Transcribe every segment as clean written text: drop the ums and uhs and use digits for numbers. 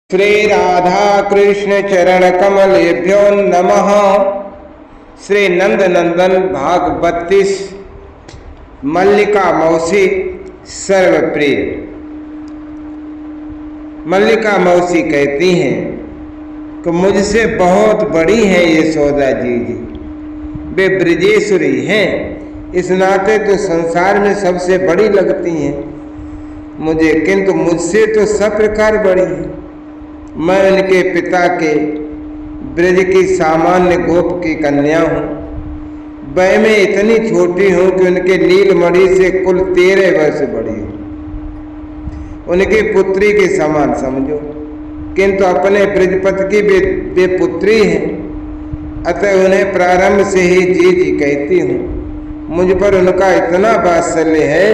श्री राधा कृष्ण चरण कमलेभ्यो नमः। श्री नंद नंदन भाग 32 मल्लिका मौसी सर्वप्रिय। मल्लिका मौसी कहती हैं कि मुझसे बहुत बड़ी हैं ये सौदा जी। वे ब्रजेश्वरी हैं, इस नाते तो संसार में सबसे बड़ी लगती हैं मुझे, किंतु मुझसे तो सब प्रकार बड़ी हैं। मैं उनके पिता के ब्रज की सामान्य गोप की कन्या हूँ। वह में इतनी छोटी हूँ कि उनके नीलमणि से कुल 13 वर्ष बड़ी हूँ। उनकी पुत्री के समान समझो, किंतु अपने ब्रजपति की वे पुत्री हैं, अतः उन्हें प्रारंभ से ही जी कहती हूँ। मुझ पर उनका इतना वात्सल्य है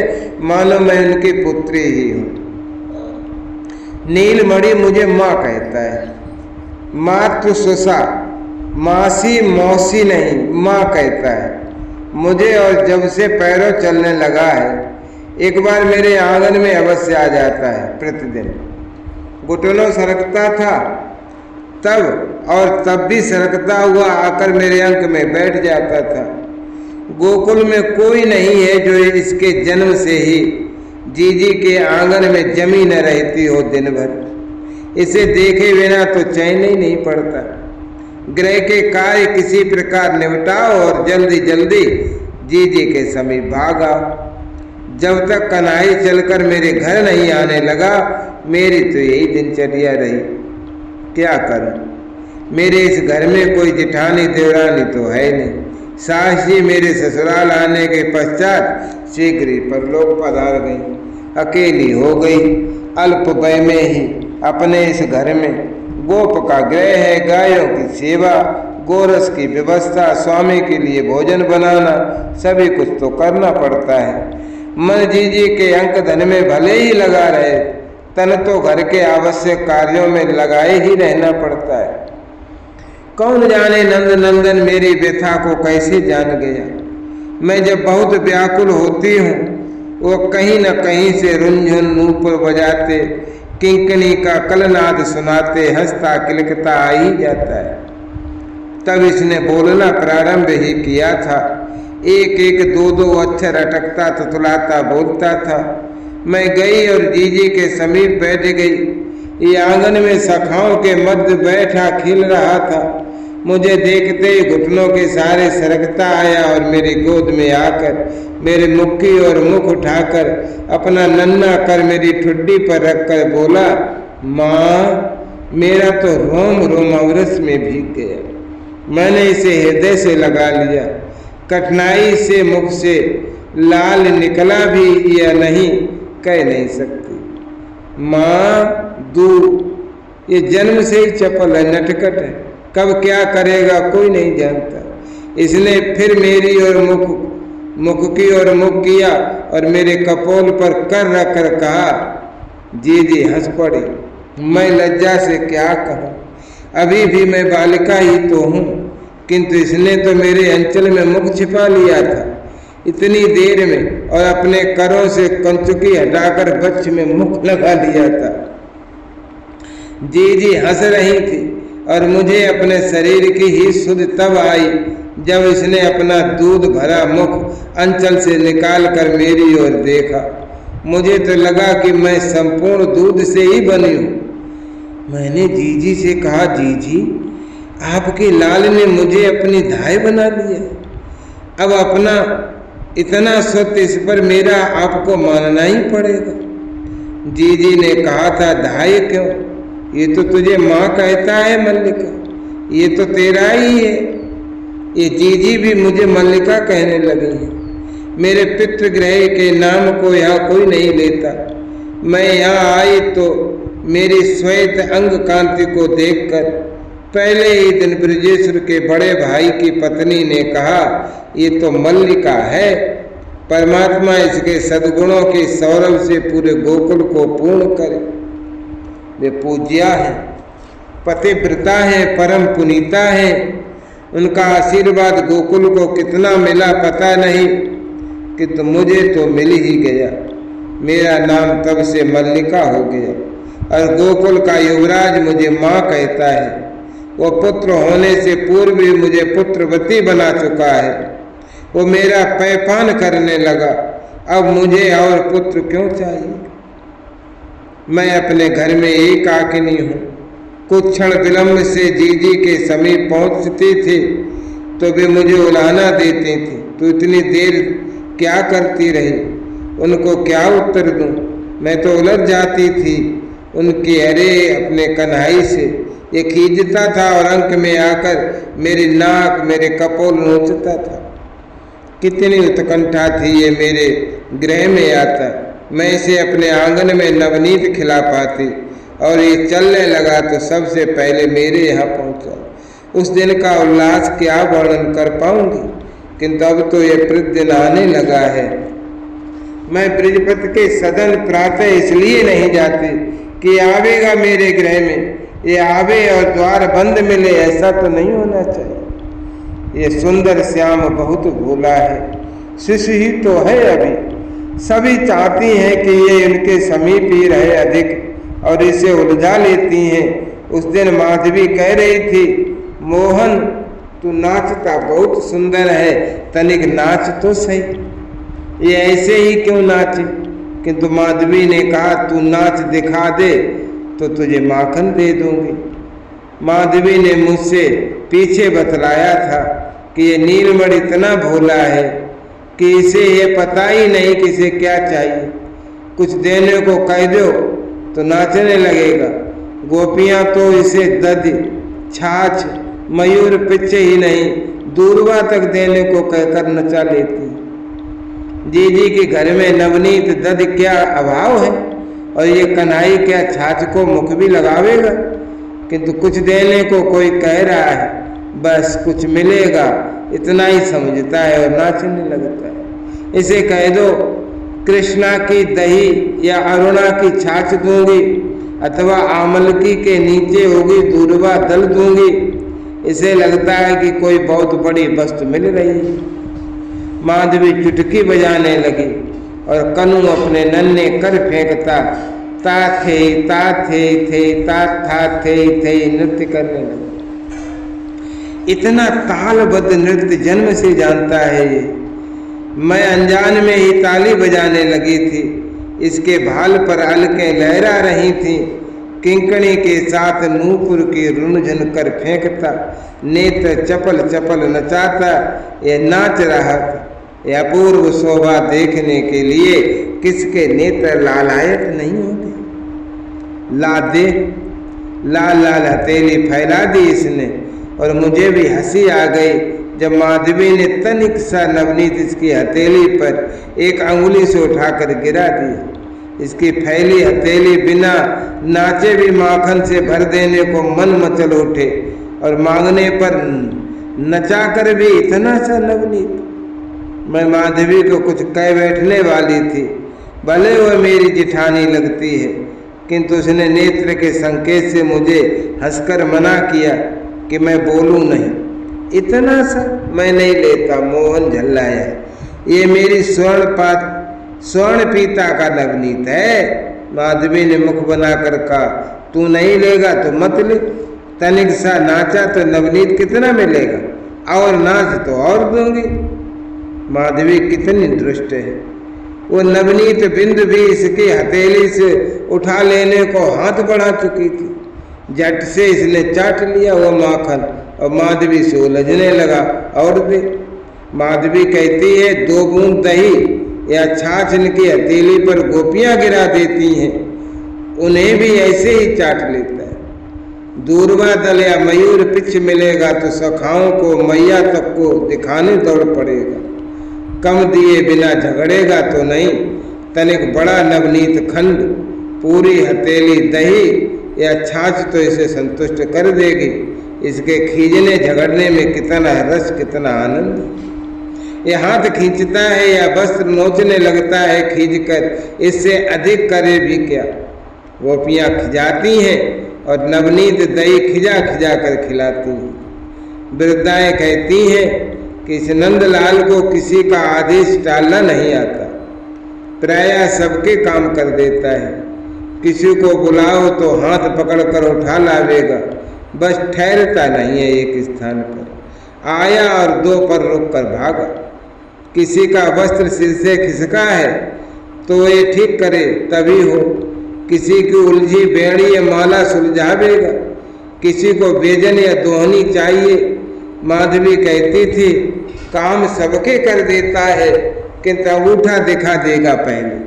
मानो मैं उनकी पुत्री ही हूँ। नीलमणि मुझे माँ कहता है, मातृ सुषा, मासी मौसी नहीं माँ कहता है मुझे। और जब से पैरों चलने लगा है एक बार मेरे आंगन में अवश्य आ जाता है। प्रतिदिन घुटनों सरकता था तब, और तब भी सरकता हुआ आकर मेरे अंक में बैठ जाता था। गोकुल में कोई नहीं है जो इसके जन्म से ही जीजी के आंगन में जमी न रहती हो दिन भर। इसे देखे बिना तो चैन ही नहीं पड़ता। गृह के कार्य किसी प्रकार निपटाओ और जल्दी जल्दी जीजी के समीप भागा। जब तक कन्हई चलकर मेरे घर नहीं आने लगा मेरी तो यही दिनचर्या रही। क्या करूं, मेरे इस घर में कोई जिठानी देवरानी तो है नहीं। सास जी मेरे ससुराल आने के पश्चात शीघ्र ही परलोक पधार गई। अकेली हो गई। अल्प वय में ही अपने इस घर में गोप का गृह है, गायों की सेवा, गोरस की व्यवस्था, स्वामी के लिए भोजन बनाना, सभी कुछ तो करना पड़ता है। मन जीजी के अंक धन में भले ही लगा रहे, तन तो घर के आवश्यक कार्यों में लगाए ही रहना पड़ता है। कौन जाने नंद नंदन मेरी व्यथा को कैसे जान गया। मैं जब बहुत व्याकुल होती हूँ वो कहीं न कहीं से रुंझुन नूपुर बजाते, किंकणी का कलनाद सुनाते, हंसता किलकता आ ही जाता है। तब इसने बोलना प्रारंभ ही किया था। एक एक दो दो अक्षर अटकता तुतलाता बोलता था। मैं गई और जीजी के समीप बैठ गई। ये आंगन में सखाओं के मध्य बैठा खिल रहा था। मुझे देखते ही घुटनों के सारे सरकता आया और मेरी गोद में आकर मेरे मुक्की और मुख उठाकर अपना नन्हा कर मेरी ठुड्डी पर रखकर बोला, माँ। मेरा तो रोम रोम अवरस में भीग गया। मैंने इसे हृदय से लगा लिया। कठिनाई से मुख से लाल निकला भी या नहीं कह नहीं सकती। माँ दूर, ये जन्म से ही चपल है, नटखट है, कब क्या करेगा कोई नहीं जानता। इसने फिर मेरी और मुख की और मुख किया और मेरे कपोल पर कर रख कर कहा। जी हंस पड़ी। मैं लज्जा से क्या कहूँ, अभी भी मैं बालिका ही तो हूँ, किंतु इसने तो मेरे अंचल में मुख छिपा लिया था इतनी देर में, और अपने करों से कंचुकी हटाकर बच्च में मुख लगा लिया था। जी हंस रही थी और मुझे अपने शरीर की ही सुध तब आई जब इसने अपना दूध भरा मुख अंचल से निकाल कर मेरी ओर देखा। मुझे तो लगा कि मैं संपूर्ण दूध से ही बनी हूँ। मैंने जीजी से कहा, जीजी आपके लाल ने मुझे अपनी धाय बना लिया। अब अपना इतना सत्य इस पर मेरा आपको मानना ही पड़ेगा। जीजी ने कहा था, धाय क्यों, ये तो तुझे माँ कहता है मल्लिका, ये तो तेरा ही है। ये जीजी भी मुझे मल्लिका कहने लगी है। मेरे पितृगृह के नाम को यहाँ कोई नहीं लेता। मैं यहाँ आई तो मेरी श्वेत अंग कांति को देखकर पहले ही दिन ब्रजेश्वर के बड़े भाई की पत्नी ने कहा, ये तो मल्लिका है। परमात्मा इसके सद्गुणों के सौरभ से पूरे गोकुल को पूर्ण करे। वे पूज्या है, पतिव्रता है, परम पुनीता है। उनका आशीर्वाद गोकुल को कितना मिला पता नहीं, किंतु मुझे तो मिल ही गया। मेरा नाम तब से मल्लिका हो गया। और गोकुल का युवराज मुझे माँ कहता है। वो पुत्र होने से पूर्व भी मुझे पुत्रवती बना चुका है। वो मेरा पैपान करने लगा, अब मुझे और पुत्र क्यों चाहिए? मैं अपने घर में एकाकिनी हूँ। कुछ क्षण विलम्ब से जीजी के समीप पहुँचती थी तो वे मुझे उलाहना देती थी, तो इतनी देर क्या करती रही, उनको क्या उत्तर दूँ? मैं तो उलझ जाती थी उनके अरे अपने कन्हई से। ये खींचता था और अंक में आकर मेरी नाक, मेरे कपोल नोचता था। कितनी उत्कंठा थी ये मेरे गृह में आता, मैं इसे अपने आंगन में नवनीत खिला पाती, और ये चलने लगा तो सबसे पहले मेरे यहाँ पहुँचा। उस दिन का उल्लास क्या वर्णन कर पाऊंगी, किंतु अब तो ये प्रतिदिन आने लगा है। मैं बृहस्पति के सदन प्रातः इसलिए नहीं जाती कि आवेगा मेरे गृह में, ये आवे और द्वार बंद मिले, ऐसा तो नहीं होना चाहिए। ये सुंदर श्याम बहुत भोला है, शिशु ही तो है अभी। सभी चाहती हैं कि ये इनके समीप ही रहे अधिक, और इसे उलझा लेती हैं। उस दिन माधवी कह रही थी, मोहन तू नाचता बहुत सुंदर है, तनिक नाच तो सही। ये ऐसे ही क्यों नाचे? किंतु माधवी ने कहा, तू नाच दिखा दे तो तुझे माखन दे दूंगी। माधवी ने मुझसे पीछे बतलाया था कि ये नीलमणि इतना भोला है कि इसे ये पता ही नहीं कि इसे क्या चाहिए। कुछ देने को कह दो तो नाचने लगेगा। गोपियां तो इसे दधि, छाछ, मयूर पिच्चे ही नहीं, दूरवा तक देने को कहकर नचा लेती। जीजी के घर में नवनीत दधि क्या अभाव है, और ये कन्हई क्या छाछ को मुख भी लगावेगा? किंतु कुछ देने को कोई कह रहा है, बस कुछ मिलेगा इतना ही समझता है और नाचने लगता है। इसे कह दो कृष्णा की दही या अरुणा की छाछ दूंगी, अथवा आमलकी के नीचे होगी दूरवा दल दूंगी। इसे लगता है कि कोई बहुत बड़ी वस्तु मिल रही है। माधवी चुटकी बजाने लगी और कनु अपने नन्हे कर फेंकता ता थे ता था थे नृत्य करने लगा। इतना तालबद्ध नृत्य जन्म से जानता है ये। मैं अनजान में ही ताली बजाने लगी थी। इसके भाल पर अलकें लहरा रही थी। किंकणी के साथ नूपुर की रुनझुन कर फेंकता, नेत्र चपल चपल नचाता, यह नाच रहा था। यह अपूर्व शोभा देखने के लिए किसके नेत्र लालायत नहीं होते? ला दे, लाल लाल हथेली फैला दी इसने, और मुझे भी हंसी आ गई जब माधवी ने तनिक सा नवनीत इसकी हथेली पर एक अंगुली से उठाकर गिरा दिया। इसकी फैली हथेली बिना नाचे भी माखन से भर देने को मन मचल उठे, और मांगने पर नचाकर भी इतना सा नवनीत। मैं माधवी को कुछ कह बैठने वाली थी, भले वह मेरी जिठानी लगती है, किंतु उसने नेत्र के संकेत से मुझे हंसकर मना किया कि मैं बोलूं नहीं। इतना सा मैं नहीं लेता, मोहन झल्लाया। ये मेरी स्वर्ण पीता का नवनीत है। माधवी ने मुख बनाकर कहा, तू नहीं लेगा तो मत ले। तनिक सा नाचा तो नवनीत कितना मिलेगा, और नाच तो और दूंगी। माधवी कितनी दुष्ट है। वो नवनीत बिंद भी इसकी हथेली से उठा लेने को हाथ बढ़ा चुकी थी। झट से इसने चाट लिया वो माखन, और माधवी से उलझने लगा। और दे। माधवी कहती है, 2 बूंद दही या छाछ इनकी हथेली पर गोपियां गिरा देती हैं, उन्हें भी ऐसे ही चाट लेता है। दूरवा दल या मयूर पिछ मिलेगा तो सखाओं को मैया तक को दिखाने दौड़ पड़ेगा। कम दिए बिना झगड़ेगा तो नहीं। तनिक बड़ा नवनीत खंड, पूरी हथेली दही या छाछ तो इसे संतुष्ट कर देगी। इसके खींचने झगड़ने में कितना रस, कितना आनंद। ये हाथ खींचता है या वस्त्र नोचने लगता है खींचकर, इससे अधिक करे भी क्या। गोपियां खिजाती हैं और नवनीत दही खिजा खिजा कर खिलाती हैं। वृद्धाएं कहती हैं कि इस नंदलाल को किसी का आदेश टालना नहीं आता, प्रायः सबके काम कर देता है। किसी को बुलाओ तो हाथ पकड़कर उठा लावेगा, बस ठहरता नहीं है एक स्थान पर। आया और 2 पर रुक कर भागा। किसी का वस्त्र सिर से खिसका है तो ये ठीक करे तभी हो। किसी की उलझी बेड़ी या माला सुलझावेगा, किसी को बेजन या दोहनी चाहिए। माधवी कहती थी, काम सबके कर देता है किंतु अंगूठा दिखा देगा पहले।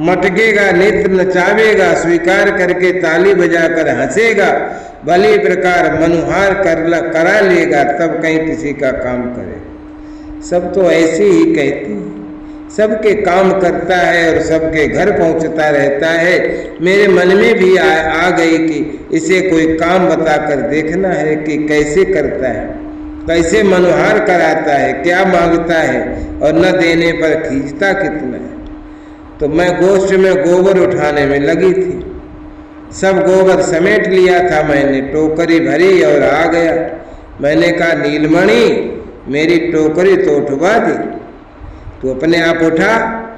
मटकेगा, नेत्र नचावेगा, स्वीकार करके ताली बजाकर हंसेगा, भली प्रकार मनुहार करा लेगा, तब कहीं किसी का काम करे। सब तो ऐसे ही कहते हैं, सबके काम करता है और सबके घर पहुंचता रहता है। मेरे मन में भी आ गई कि इसे कोई काम बताकर देखना है कि कैसे करता है, कैसे मनुहार कराता है, क्या मांगता है और न देने पर खींचता कितना है। तो मैं गोष्ठ में गोबर उठाने में लगी थी। सब गोबर समेट लिया था मैंने, टोकरी भरी और आ गया। मैंने कहा, नीलमणि मेरी टोकरी तो उठवा दी, तू अपने आप उठा,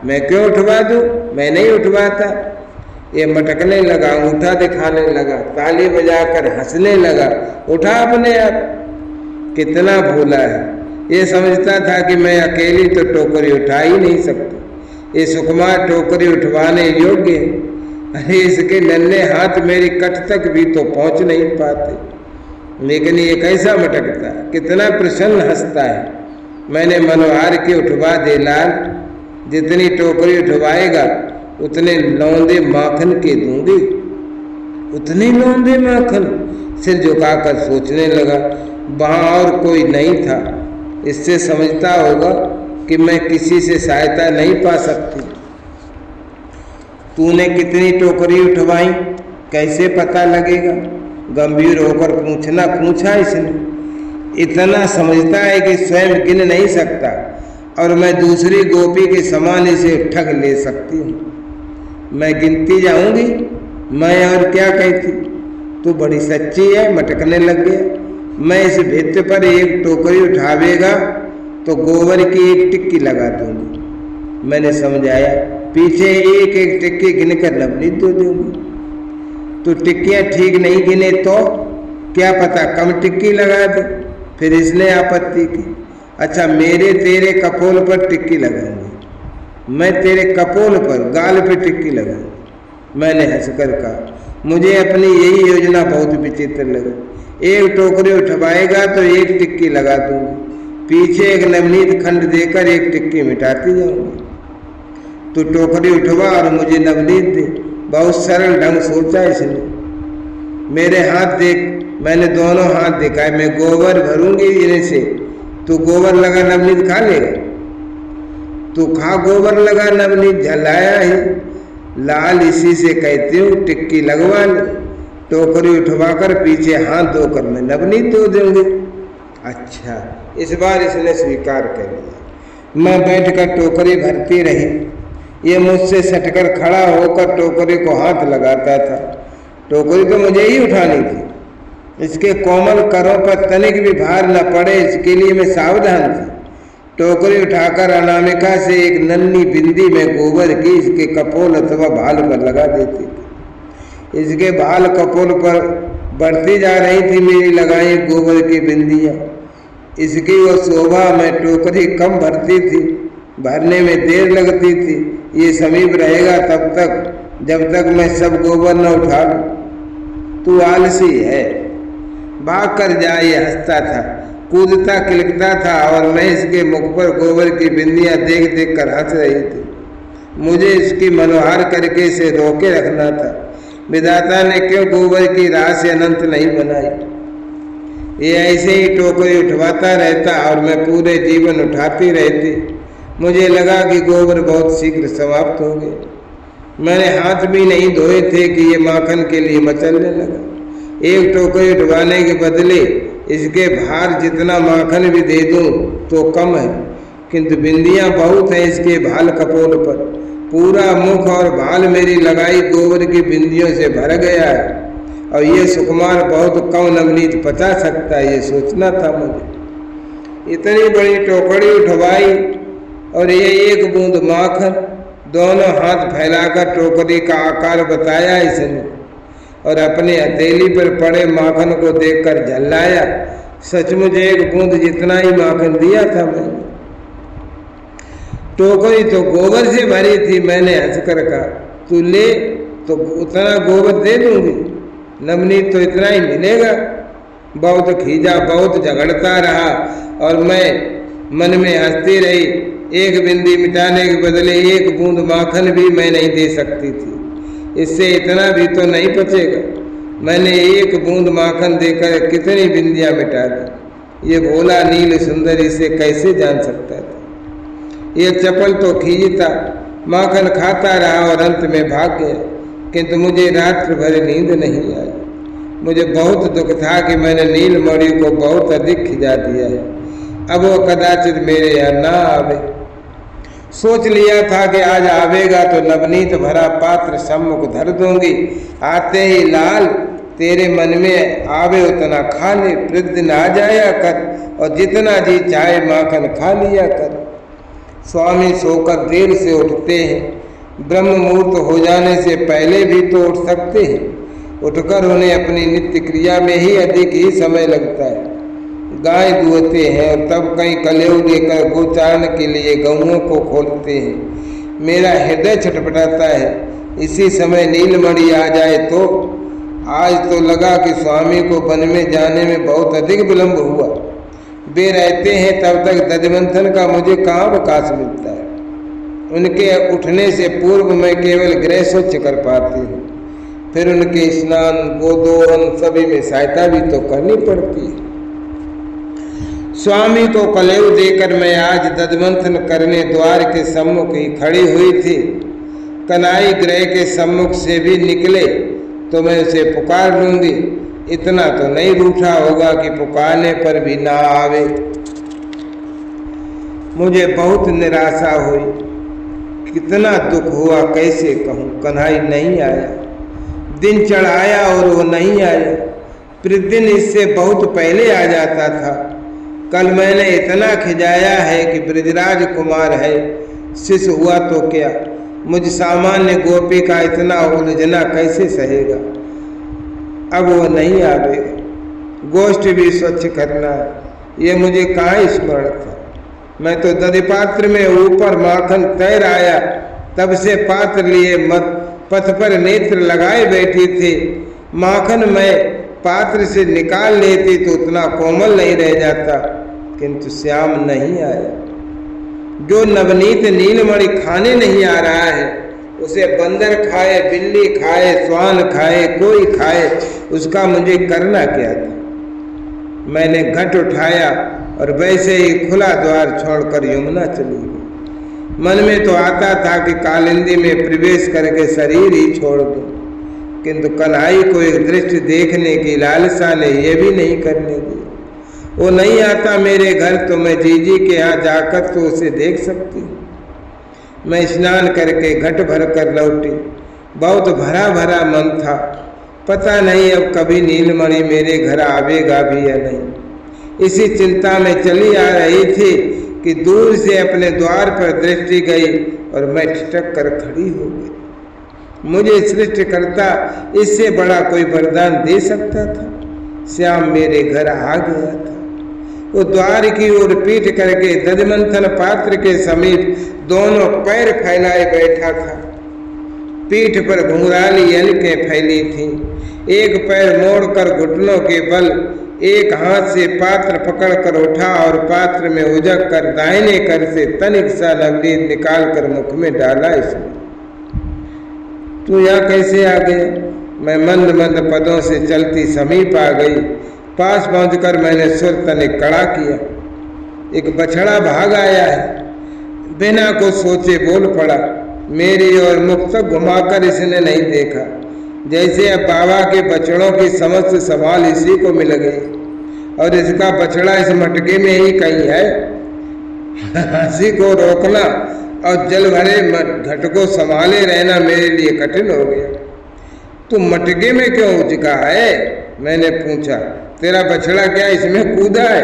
मैं क्यों उठवा दूं, मैं नहीं उठवाता। ये मटकने लगा, अंगूठा दिखाने लगा, ताली बजाकर हंसने लगा, उठा अपने आप। कितना भूला है, ये समझता था कि मैं अकेली तो टोकरी उठा ही नहीं सकती, ये सुकुमार टोकरी उठवाने योग्य है। अरे इसके नन्हे हाथ मेरी कट तक भी तो पहुंच नहीं पाते, लेकिन ये कैसा मटकता है, कितना प्रसन्न हंसता है। मैंने मनोहार की उठवा दे लाल, जितनी टोकरी उठवाएगा उतने लौंदे माखन के दूंगी। उतने लौंदे माखन, सिर झुकाकर सोचने लगा। वहां और कोई नहीं था, इससे समझता होगा कि मैं किसी से सहायता नहीं पा सकती। तूने कितनी टोकरी उठवाई, कैसे पता लगेगा, गंभीर होकर पूछा इसने। इतना समझता है कि स्वयं गिन नहीं सकता और मैं दूसरी गोपी के समान इसे ठग ले सकती हूँ। मैं गिनती जाऊंगी, मैं और क्या कहती, तू बड़ी सच्ची है, मटकने लग गया। मैं इस भित्त पर एक टोकरी उठावेगा तो गोबर की एक टिक्की लगा दूंगी। मैंने समझाया, पीछे एक एक टिक्की गिनकर नवनीत दे दूंगी। तो टिक्कियां ठीक नहीं गिने तो क्या पता कम टिक्की लगा दे। फिर इसने आपत्ति की, अच्छा मेरे तेरे कपोल पर टिक्की लगाऊंगी, मैं तेरे कपोल पर गाल पे टिक्की लगाऊंगी। मैंने हंसकर कहा, मुझे अपनी यही योजना बहुत विचित्र लगी। एक टोकरी उठवाएगा तो एक टिक्की लगा दूंगी, पीछे एक नवनीत खंड देकर एक टिक्की मिटाती जाऊंगी। तो टोकरी उठवा और मुझे नवनीत दे। बहुत सरल ढंग सोचा इसने। मेरे हाथ देख, मैंने दोनों हाथ दिखाए, मैं गोबर भरूंगी इन्हें से, तू गोबर लगा नवनीत खा लेगा। तू खा गोबर लगा नवनीत, झलाया ही लाल, इसी से कहती हूँ टिक्की लगवा ले। टोकरी उठवाकर पीछे हाथ धोकर मैं नवनीत धो दूंगी। अच्छा, इस बार इसने स्वीकार कर लिया। मैं बैठकर टोकरी भरती रही। ये मुझसे सटकर खड़ा होकर टोकरी को हाथ लगाता था। टोकरी तो मुझे ही उठानी थी, इसके कोमल करों पर तनिक भी भार न पड़े इसके लिए मैं सावधान थी। टोकरी उठाकर अनामिका से एक नन्ही बिंदी में गोबर की इसके कपोल अथवा भाल पर लगा देती थी। इसके भाल कपोल पर बढ़ती जा रही थी मेरी लगाई गोबर की बिंदियाँ। इसकी वो शोभा में टोकरी कम भरती थी, भरने में देर लगती थी। ये समीप रहेगा तब तक जब तक मैं सब गोबर न उठा लूं। तू आलसी है, भाग कर जा, ये हंसता था, कूदता किलकता था और मैं इसके मुख पर गोबर की बिंदियां देख देख कर हंस रही थी। मुझे इसकी मनोहार करके इसे रोके रखना था। विधाता ने क्यों गोबर की राशि अनंत नहीं बनाई। ये ऐसे ही टोकरी उठवाता रहता और मैं पूरे जीवन उठाती रहती। मुझे लगा कि गोबर बहुत शीघ्र समाप्त हो गए। मैंने हाथ भी नहीं धोए थे कि ये माखन के लिए मचलने लगा। एक टोकरी उठवाने के बदले इसके भार जितना माखन भी दे दूं तो कम है, किंतु बिंदियां बहुत हैं इसके भाल कपोल पर। पूरा मुख और भाल मेरी लगाई गोबर की बिंदियों से भर गया है और ये सुकुमार बहुत कम नवनीत पचा सकता है, ये सोचना था मुझे। इतनी बड़ी टोकरी उठवाई और ये एक बूंद माखन, दोनों हाथ फैलाकर टोकरी का आकार बताया इसने और अपनी हथेली पर पड़े माखन को देखकर झल्लाया। सचमुच एक बूंद जितना ही माखन दिया था मैंने। टोकरी तो गोबर से भरी थी। मैंने हंसकर कहा, तू ले तो उतना गोबर दे दूंगी, नवनीत तो इतना ही मिलेगा। बहुत खींचा, बहुत झगड़ता रहा और मैं मन में हंसती रही। एक बिंदी मिटाने के बदले एक बूंद माखन भी मैं नहीं दे सकती थी। इससे इतना भी तो नहीं बचेगा। मैंने एक बूंद माखन देकर कितनी बिंदियां मिटा दी। ये भोला नील सुंदर इसे कैसे जान सकता था। ये चपल तो खींचता, माखन खाता रहा और अंत में भाग गया। किंतु मुझे रात्र भर नींद नहीं आई। मुझे बहुत दुख था कि मैंने नीलमणि को बहुत अधिक खिजा दिया है। अब वो कदाचित मेरे यहाँ ना आवे। सोच लिया था कि आज आवेगा तो नवनीत भरा पात्र सम्मुख धर दूंगी। आते ही लाल, तेरे मन में आवे उतना खा ले, प्रतिदिन आ जाया कर और जितना जी चाहे माखन खा लिया कर। स्वामी सोकर देर से उठते हैं। ब्रह्म मुहूर्त हो जाने से पहले भी तो उठ सकते हैं। उठकर उन्हें अपनी नित्य क्रिया में ही अधिक ही समय लगता है। गाय दुहते हैं और तब कहीं कलेव लेकर गोचारण के लिए गऊओं को खोलते हैं। मेरा हृदय छटपटाता है। इसी समय नीलमणि आ जाए तो। आज तो लगा कि स्वामी को वन में जाने में बहुत अधिक विलंब हुआ। वे रहते हैं तब तक दधिमंथन का मुझे कहाँ अवकाश मिलता है। उनके उठने से पूर्व मैं केवल गृह स्वच्छ कर पाती हूँ। फिर उनके स्नान, गोदोहन सभी में सहायता भी तो करनी पड़ती है। स्वामी को कलेव देकर मैं आज दधमंथन करने द्वार के सम्मुख ही खड़ी हुई थी। कनाई गृह के सम्मुख से भी निकले तो मैं उसे पुकार लूंगी। इतना तो नहीं रूठा होगा कि पुकारने पर भी ना आवे। मुझे बहुत निराशा हुई। कितना दुख हुआ कैसे कहूँ। कन्हई नहीं आया। दिन चढ़ाया और वो नहीं आया। प्रतिदिन इससे बहुत पहले आ जाता था। कल मैंने इतना खिजाया है कि ब्रजराज कुमार है, शिष्य हुआ तो क्या, मुझ सामान्य गोपी का इतना उलझना कैसे सहेगा। अब वो नहीं आवेगा। गोष्ठ भी स्वच्छ करना है, ये मुझे कहाँ स्मरण था। मैं तो दधिपात्र में ऊपर माखन तैर आया, तब से पात्र लिए मत पथ पर नेत्र लगाए बैठी थी। माखन मैं पात्र से निकाल लेती तो उतना कोमल नहीं रह जाता। किंतु श्याम नहीं आया। जो नवनीत नीलमणि खाने नहीं आ रहा है, उसे बंदर खाए, बिल्ली खाए, स्वान खाए, कोई खाए, उसका मुझे करना क्या था। मैंने घट उठाया और वैसे ही खुला द्वार छोड़कर यमुना चली गई। मन में तो आता था कि कालिंदी में प्रवेश करके शरीर ही छोड़ दूं, किंतु कन्हई को एक दृष्टि देखने की लालसा ने यह भी नहीं करने दी। वो नहीं आता मेरे घर तो मैं जीजी के यहाँ जाकर तो उसे देख सकती हूँ। मैं स्नान करके घट भर कर लौटी। बहुत भरा भरा मन था। पता नहीं अब कभी नीलमणि मेरे घर आवेगा भी या नहीं। इसी चिंता में चली आ रही थी कि दूर से अपने द्वार पर दृष्टि गई और मैं ठिठक कर खड़ी हो गई। मुझे सृष्टिकर्ता इससे बड़ा कोई वरदान दे सकता था। श्याम मेरे घर आ गया था। वो द्वार की ओर पीठ करके दधिमंथन पात्र के समीप दोनों पैर फैलाए बैठा था। पीठ पर घुंघराली एनकें फैली थीं। एक पैर मोड़कर घुटनों के बल एक हाथ से पात्र पकड़कर उठा और पात्र में उजक कर दाहिने कर से तनिक सा नवनीत निकाल कर मुख में डाला। इसमें तू यहाँ कैसे आ गया? मैं मंद मंद पदों से चलती समीप आ गई। पास पहुंचकर मैंने सुर तनिक कड़ा किया। एक बछड़ा भाग आया है। बिना कुछ सोचे बोल पड़ा। मेरी ओर मुख तक घुमाकर इसने नहीं देखा। जैसे अब बाबा के बछड़ों की समस्त संभाल इसी को मिल गई और इसका बछड़ा इस मटके में ही कहीं है। हंसी को रोकना और जल भरे घट को संभाले रहना मेरे लिए कठिन हो गया। तू मटके में क्यों उचका है? मैंने पूछा। तेरा बछड़ा क्या इसमें कूदा है?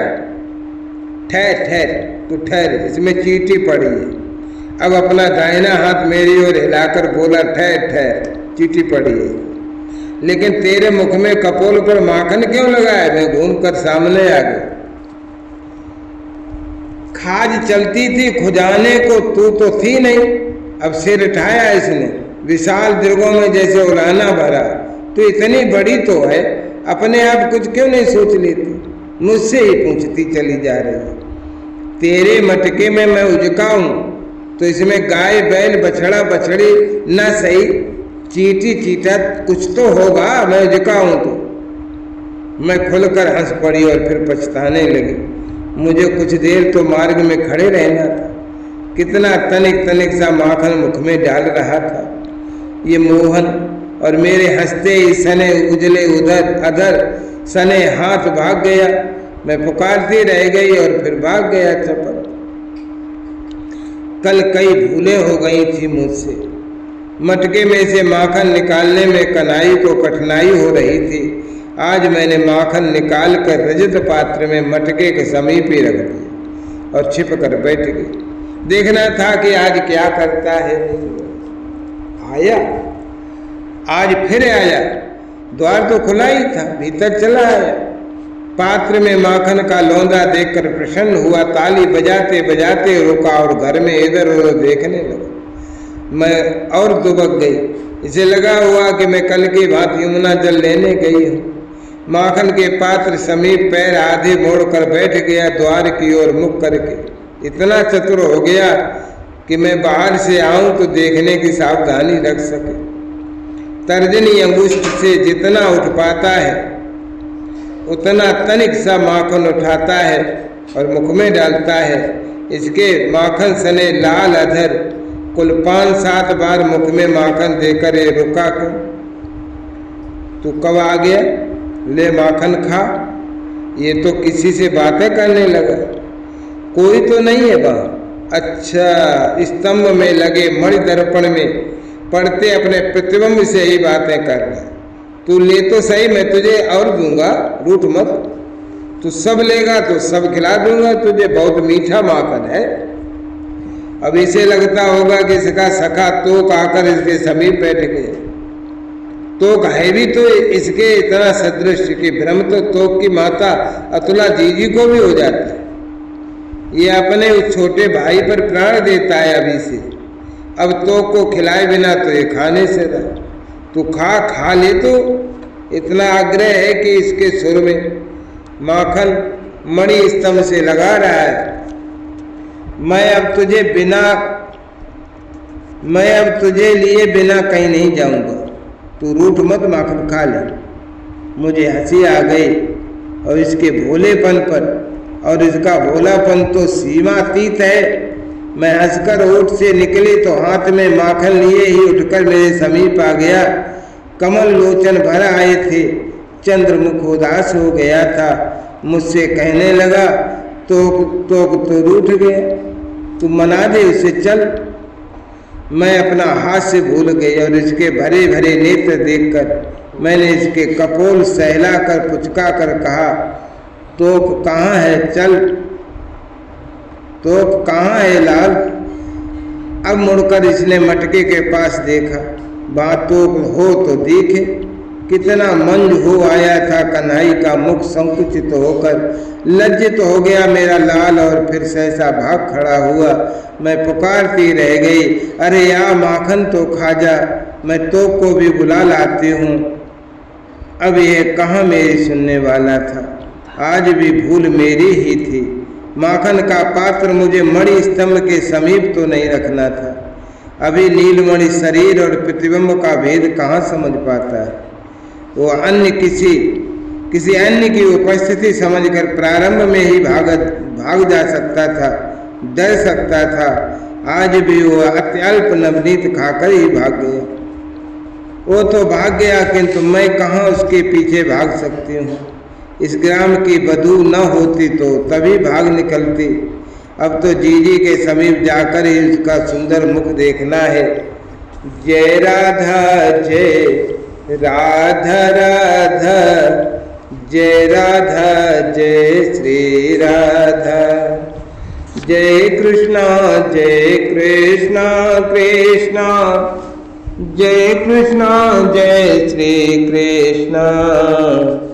ठहर ठहर, तू ठहर, इसमें चींटी पड़ी है। अब अपना दाहिना हाथ मेरी ओर हिलाकर बोला, ठहर ठहर, चींटी पड़ी है, लेकिन तेरे मुख में कपोल पर माखन क्यों लगा है? मैं घूमकर सामने आ गया। खाज चलती थी खुजाने को, तू तो थी नहीं। अब सिर उठाया इसने, विशाल दीर्घों में जैसे उड़ाना भरा। तू इतनी बड़ी तो है, अपने आप कुछ क्यों नहीं सोच लेती? मुझसे ही पूछती चली जा रही। तेरे मटके में मैं उजका हूं, तो इसमें गाय बैल बछड़ा बछड़ी न सही, चींटी चीटा कुछ तो होगा। मैं उजका हूं तो। मैं खुलकर हंस पड़ी और फिर पछताने लगी। मुझे कुछ देर तो मार्ग में खड़े रहना था। कितना तनिक तनिक सा माखन मुख में डाल रहा था ये मोहन, और मेरे हंसते ही सने उजले उधर अधर सने हाथ भाग गया। मैं पुकारती रह गई और फिर भाग गया चपल। कल कई भूलें हो गई थी मुझसे। मटके में से माखन निकालने में कन्हई को कठिनाई हो रही थी। आज मैंने माखन निकाल कर रजत पात्र में मटके के समीप ही रख दिया और छिप कर बैठ गई। देखना था कि आज क्या करता है। आया, आज फिर आया। द्वार तो खुला ही था, भीतर चला आया। पात्र में माखन का लौंदा देखकर प्रसन्न हुआ। ताली बजाते बजाते रुका और घर में इधर उधर देखने लगा। मैं और दुबक गई। इसे लगा हुआ कि मैं कल की भांति यमुना जल लेने गई हूँ। माखन के पात्र समीप पैर आधे मोड़कर बैठ गया, द्वार की ओर मुख करके। इतना चतुर हो गया कि मैं बाहर से आऊं तो देखने की सावधानी रख सके। तर्जनी अंगुष्ठ से जितना उठ पाता है उतना तनिक सा माखन उठाता है और मुख में डालता है। इसके माखन सने लाल अधर कुल 5-7 बार मुख में माखन देकर ये रुका क्यों? तू कब आ गया? ले माखन खा। ये तो किसी से बातें करने लगा। कोई तो नहीं है वहाँ। अच्छा, स्तंभ में लगे मणि दर्पण में पढ़ते अपने प्रतिबिंब से ही बातें कर रहा। तू ले तो सही, मैं तुझे और दूंगा, रूठ मत। तू सब लेगा तो सब खिला दूंगा तुझे। बहुत मीठा माखन है। अब इसे लगता होगा कि इसका सखा तोक आकर इसके समीप बैठ गया। तोक है भी तो इसके इतना सदृश कि भ्रम तो तोक की माता अतुला जीजी को भी हो जाता है। ये अपने उस छोटे भाई पर प्राण देता है अभी से। अब तोक को खिलाए बिना तो ये खाने से रहा। तू खा ले। तो इतना आग्रह है कि इसके सुर में माखन मणि स्तंभ से लगा रहा है। मैं अब तुझे लिए बिना कहीं नहीं जाऊंगा। तू रूठ मत, माखन खा ले। मुझे हंसी आ गई और इसके भोलेपन पर, और इसका भोलापन तो सीमातीत है। मैं हंसकर ओठ से निकली तो हाथ में माखन लिए ही उठकर मेरे समीप आ गया। कमल लोचन भर आए थे। चंद्रमुख उदास हो गया था। मुझसे कहने लगा, तो रूठ गया, तू मना दे उसे, चल। मैं अपना हाथ से भूल गई और इसके भरे भरे नेत्र देखकर मैंने इसके कपोल सहला कर पुचका कर कहा, तोप कहाँ है? चल। तोप कहाँ है लाल? अब मुड़कर इसने मटके के पास देखा। बात तोप हो तो देखे। कितना मंज हो आया था कन्हई का मुख। संकुचित होकर लज्जित हो गया मेरा लाल और फिर सहसा भाग खड़ा हुआ। मैं पुकारती रह गई, अरे या माखन तो खा जा, मैं तोप को भी बुला लाती हूँ। अब यह कहाँ मेरी सुनने वाला था। आज भी भूल मेरी ही थी। माखन का पात्र मुझे मणि स्तंभ के समीप तो नहीं रखना था। अभी नीलमणि शरीर और प्रतिबिंब का भेद कहाँ समझ पाता है। वो अन्य किसी अन्य की उपस्थिति समझकर प्रारंभ में ही भाग जा सकता था, डर सकता था। आज भी वो अत्यल्प नवनीत खाकर ही भाग गया। वो तो भाग गया, किंतु मैं कहाँ उसके पीछे भाग सकती हूँ। इस ग्राम की बधू न होती तो तभी भाग निकलती। अब तो जीजी के समीप जाकर ही उसका सुंदर मुख देखना है। जय राधा जय राधा राधा, जय राधा जय श्री राधा, जय कृष्णा कृष्णा कृष्णा, जय कृष्णा जय श्री कृष्णा।